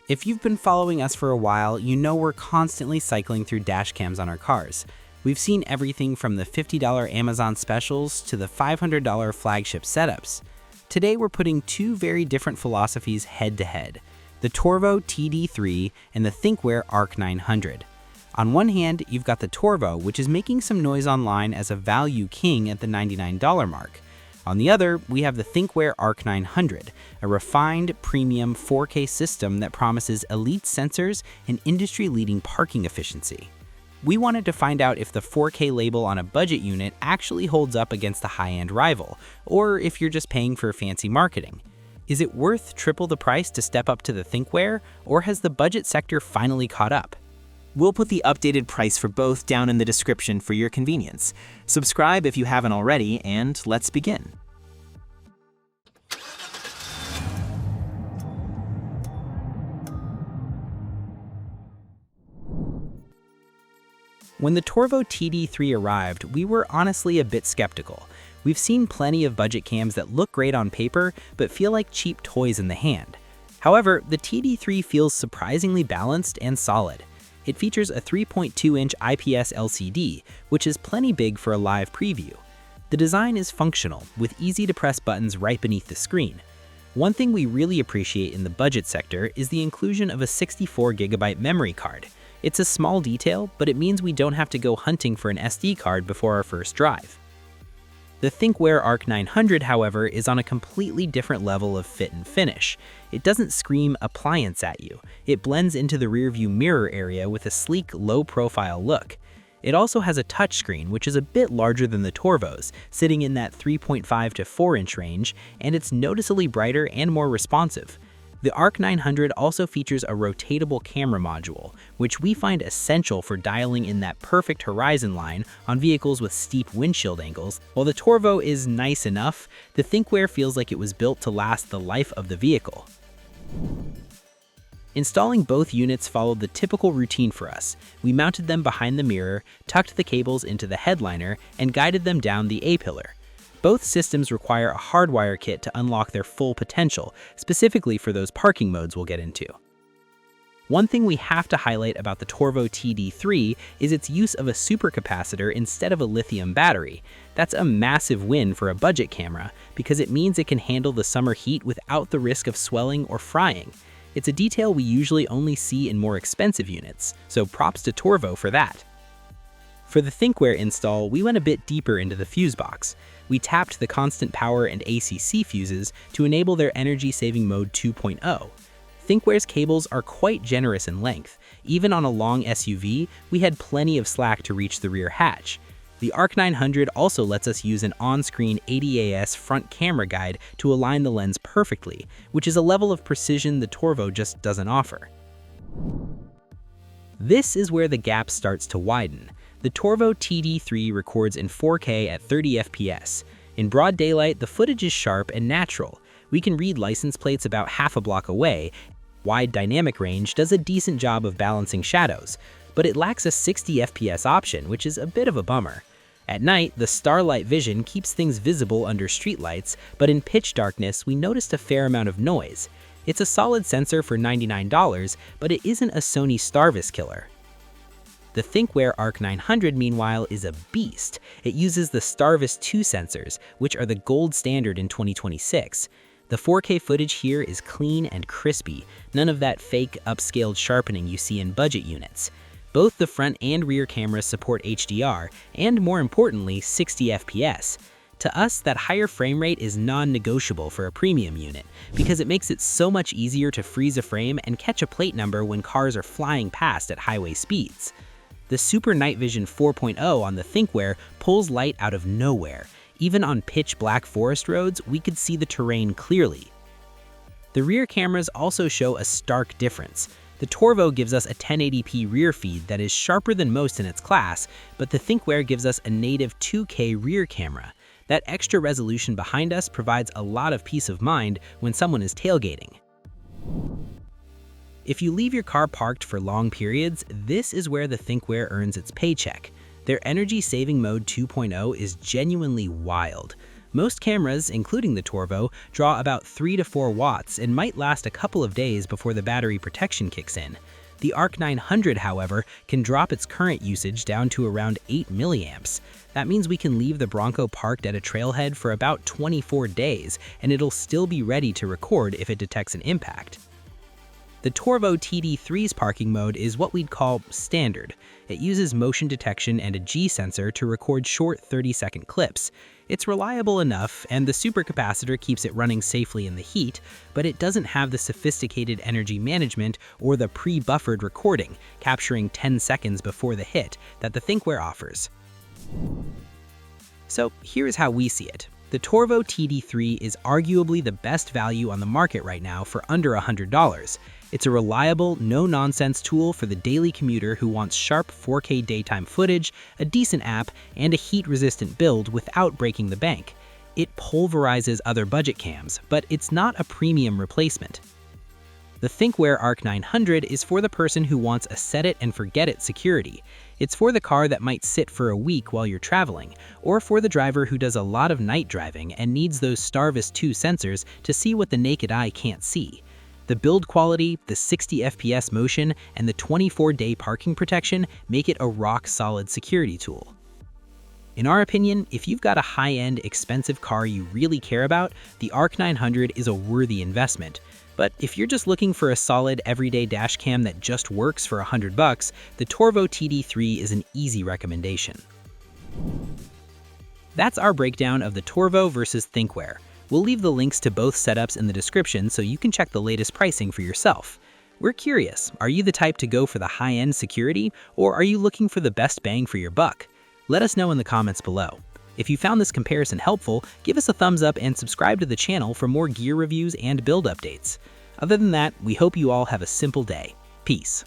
If you've been following us for a while, you know we're constantly cycling through dash cams on our cars. We've seen everything from the $50 Amazon specials to the $500 flagship setups. Today we're putting two very different philosophies head to head, the Torvo TD3 and the Thinkware ARC 900. On one hand, you've got the Torvo, which is making some noise online as a value king at the $99 mark. On the other, we have the Thinkware ARC 900, a refined, premium 4K system that promises elite sensors and industry-leading parking efficiency. We wanted to find out if the 4K label on a budget unit actually holds up against the high-end rival, or if you're just paying for fancy marketing. Is it worth triple the price to step up to the Thinkware, or has the budget sector finally caught up? We'll put the updated price for both down in the description for your convenience. Subscribe if you haven't already, and let's begin. When the Torvo TD3 arrived, we were honestly a bit skeptical. We've seen plenty of budget cams that look great on paper, but feel like cheap toys in the hand. However, the TD3 feels surprisingly balanced and solid. It features a 3.2-inch IPS LCD, which is plenty big for a live preview. The design is functional, with easy-to-press buttons right beneath the screen. One thing we really appreciate in the budget sector is the inclusion of a 64GB memory card. It's a small detail, but it means we don't have to go hunting for an SD card before our first drive. The Thinkware ARC 900, however, is on a completely different level of fit and finish. It doesn't scream appliance at you. It blends into the rearview mirror area with a sleek, low-profile look. It also has a touchscreen, which is a bit larger than the Torvo's, sitting in that 3.5 to 4-inch range, and it's noticeably brighter and more responsive. The ARC 900 also features a rotatable camera module, which we find essential for dialing in that perfect horizon line on vehicles with steep windshield angles. While the Torvo is nice enough, the Thinkware feels like it was built to last the life of the vehicle. Installing both units followed the typical routine for us. We mounted them behind the mirror, tucked the cables into the headliner, and guided them down the A-pillar. Both systems require a hardwire kit to unlock their full potential, specifically for those parking modes we'll get into. One thing we have to highlight about the Torvo TD3 is its use of a supercapacitor instead of a lithium battery. That's a massive win for a budget camera because it means it can handle the summer heat without the risk of swelling or frying. It's a detail we usually only see in more expensive units, so props to Torvo for that. For the Thinkware install, we went a bit deeper into the fuse box. We tapped the constant power and ACC fuses to enable their energy-saving mode 2.0. Thinkware's cables are quite generous in length. Even on a long SUV, we had plenty of slack to reach the rear hatch. The ARC 900 also lets us use an on-screen ADAS front camera guide to align the lens perfectly, which is a level of precision the Torvo just doesn't offer. This is where the gap starts to widen. The Torvo TD3 records in 4K at 30 FPS. In broad daylight, the footage is sharp and natural. We can read license plates about half a block away. Wide dynamic range does a decent job of balancing shadows, but it lacks a 60 FPS option, which is a bit of a bummer. At night, the starlight vision keeps things visible under streetlights, but in pitch darkness, we noticed a fair amount of noise. It's a solid sensor for $99, but it isn't a Sony Starvis killer. The Thinkware ARC 900, meanwhile, is a beast. It uses the Starvis 2 sensors, which are the gold standard in 2026. The 4K footage here is clean and crispy, none of that fake, upscaled sharpening you see in budget units. Both the front and rear cameras support HDR, and more importantly, 60 FPS. To us, that higher frame rate is non-negotiable for a premium unit, because it makes it so much easier to freeze a frame and catch a plate number when cars are flying past at highway speeds. The Super Night Vision 4.0 on the Thinkware pulls light out of nowhere. Even on pitch black forest roads, we could see the terrain clearly. The rear cameras also show a stark difference. The Torvo gives us a 1080p rear feed that is sharper than most in its class, but the Thinkware gives us a native 2K rear camera. That extra resolution behind us provides a lot of peace of mind when someone is tailgating. If you leave your car parked for long periods, this is where the Thinkware earns its paycheck. Their energy-saving mode 2.0 is genuinely wild. Most cameras, including the Torvo, draw about 3 to 4 watts and might last a couple of days before the battery protection kicks in. The ARC 900, however, can drop its current usage down to around 8 milliamps. That means we can leave the Bronco parked at a trailhead for about 24 days, and it'll still be ready to record if it detects an impact. The Torvo TD3's parking mode is what we'd call standard. It uses motion detection and a G sensor to record short 30-second clips. It's reliable enough, and the supercapacitor keeps it running safely in the heat, but it doesn't have the sophisticated energy management or the pre-buffered recording, capturing 10 seconds before the hit, that the Thinkware offers. So here's how we see it. The Torvo TD3 is arguably the best value on the market right now for under $100. It's a reliable, no-nonsense tool for the daily commuter who wants sharp 4K daytime footage, a decent app, and a heat-resistant build without breaking the bank. It pulverizes other budget cams, but it's not a premium replacement. The Thinkware ARC 900 is for the person who wants a set-it-and-forget-it security. It's for the car that might sit for a week while you're traveling, or for the driver who does a lot of night driving and needs those Starvis 2 sensors to see what the naked eye can't see. The build quality, the 60 FPS motion, and the 24-day parking protection make it a rock-solid security tool. In our opinion, if you've got a high-end, expensive car you really care about, the ARC 900 is a worthy investment. But if you're just looking for a solid, everyday dashcam that just works for $100, the Torvo TD3 is an easy recommendation. That's our breakdown of the Torvo versus Thinkware. We'll leave the links to both setups in the description so you can check the latest pricing for yourself. We're curious, are you the type to go for the high-end security, or are you looking for the best bang for your buck? Let us know in the comments below. If you found this comparison helpful, give us a thumbs up and subscribe to the channel for more gear reviews and build updates. Other than that, we hope you all have a simple day. Peace.